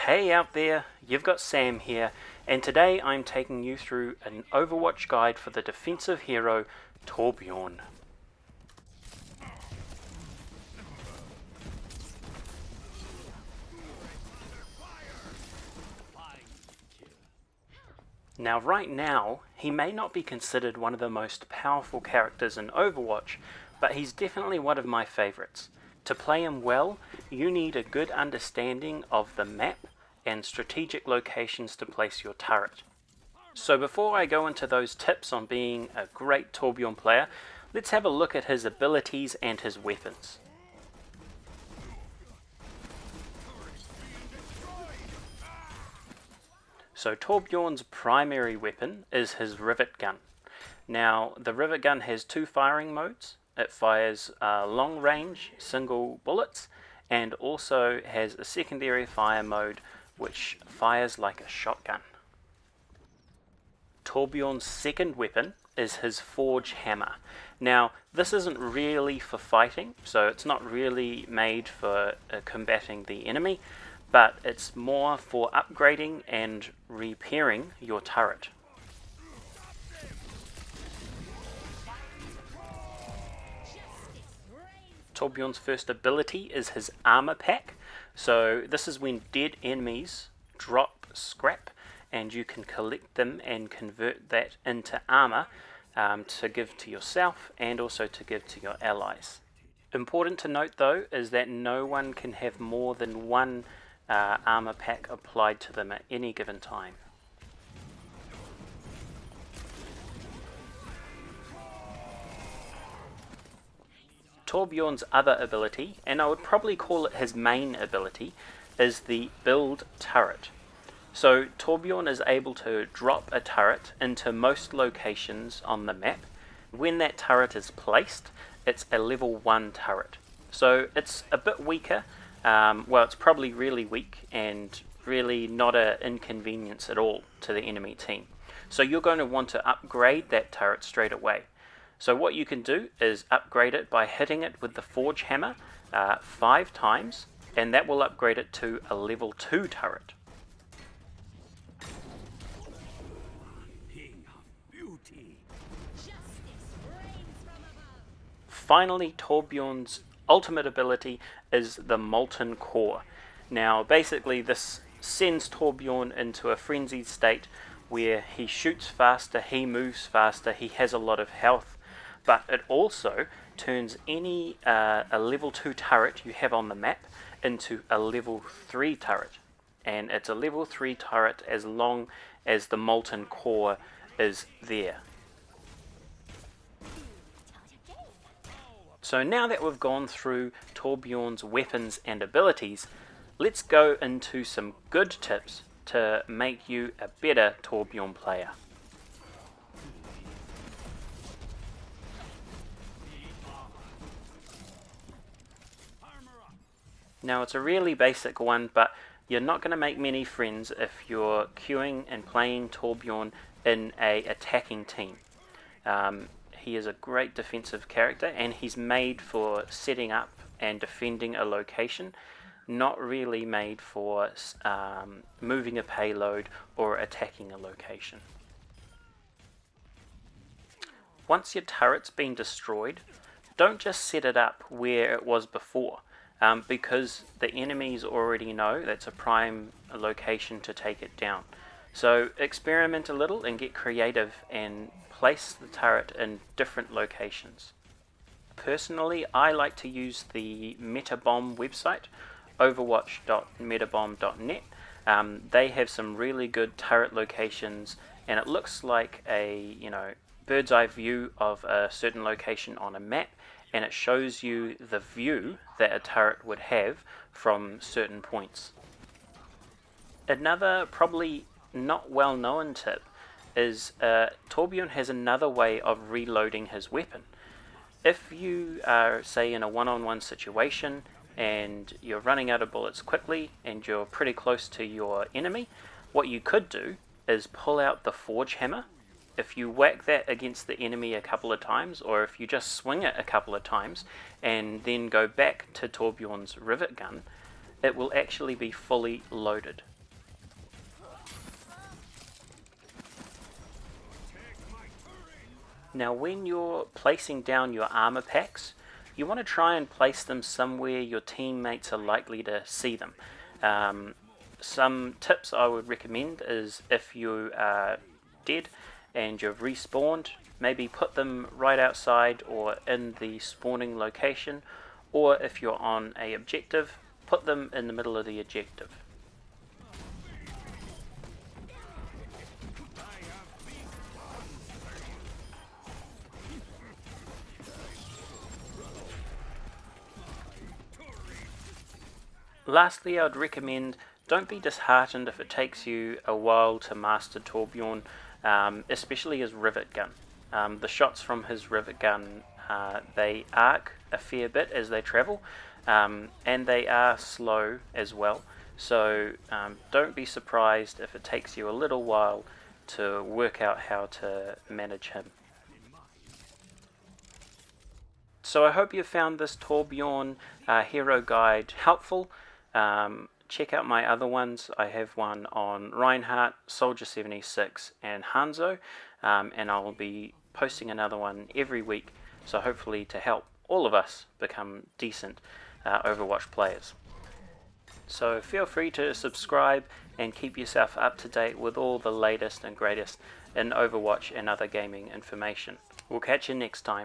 Hey out there, you've got Sam here, and today I'm taking you through an Overwatch guide for the defensive hero, Torbjorn. Now right now, he may not be considered one of the most powerful characters in Overwatch, but he's definitely one of my favourites. To play him well, you need a good understanding of the map and strategic locations to place your turret. So before I go into those tips on being a great Torbjorn player, let's have a look at his abilities and his weapons. So Torbjorn's primary weapon is his rivet gun. Now the rivet gun has two firing modes. It fires long range single bullets and also has a secondary fire mode which fires like a shotgun. Torbjorn's second weapon is his forge hammer. Now this isn't really for fighting, so it's not really made for combating the enemy, but it's more for upgrading and repairing your turret. Torbjorn's first ability is his armor pack. So this is when dead enemies drop scrap and you can collect them and convert that into armor to give to yourself and also to give to your allies. Important to note though is that no one can have more than one armor pack applied to them at any given time. Torbjorn's other ability, and I would probably call it his main ability, is the build turret. So Torbjorn is able to drop a turret into most locations on the map. When that turret is placed, it's a level 1 turret. So it's a bit weaker, well it's probably really weak and really not an inconvenience at all to the enemy team. So you're going to want to upgrade that turret straight away. So what you can do is upgrade it by hitting it with the forge hammer 5 times, and that will upgrade it to a level 2 turret. Finally, Torbjorn's ultimate ability is the Molten Core. Now basically this sends Torbjorn into a frenzied state where he shoots faster, he moves faster, he has a lot of health, but it also turns any a level 2 turret you have on the map into a level 3 turret. And it's a level 3 turret as long as the Molten Core is there. So now that we've gone through Torbjorn's weapons and abilities, let's go into some good tips to make you a better Torbjorn player. Now it's a really basic one, but you're not going to make many friends if you're queuing and playing Torbjorn in a attacking team. He is a great defensive character and he's made for setting up and defending a location, not really made for moving a payload or attacking a location. Once your turret's been destroyed, don't just set it up where it was before. Because the enemies already know that's a prime location to take it down. So experiment a little and get creative and place the turret in different locations. Personally, I like to use the Metabomb website, overwatch.metabomb.net. They have some really good turret locations, and it looks like a bird's eye view of a certain location on a map, and it shows you the view that a turret would have from certain points. Another probably not well known tip is Torbjorn has another way of reloading his weapon. If you are, say, in a one-on-one situation and you're running out of bullets quickly and you're pretty close to your enemy, what you could do is pull out the forge hammer. If you whack that against the enemy a couple of times, or if you just swing it a couple of times and then go back to Torbjorn's rivet gun, it will actually be fully loaded. Now when you're placing down your armor packs, you want to try and place them somewhere your teammates are likely to see them. Some tips I would recommend is if you are dead and you've respawned, maybe put them right outside or in the spawning location, or if you're on a objective, put them in the middle of the objective. Lastly, I'd recommend don't be disheartened if it takes you a while to master Torbjorn, especially his rivet gun. The shots from his rivet gun, they arc a fair bit as they travel, and they are slow as well, so don't be surprised if it takes you a little while to work out how to manage him. So I hope you found this Torbjorn hero guide helpful. Check out my other ones. I have one on Reinhardt, Soldier 76 and Hanzo, and I will be posting another one every week, so hopefully to help all of us become decent Overwatch players. So feel free to subscribe and keep yourself up to date with all the latest and greatest in Overwatch and other gaming information. We'll catch you next time.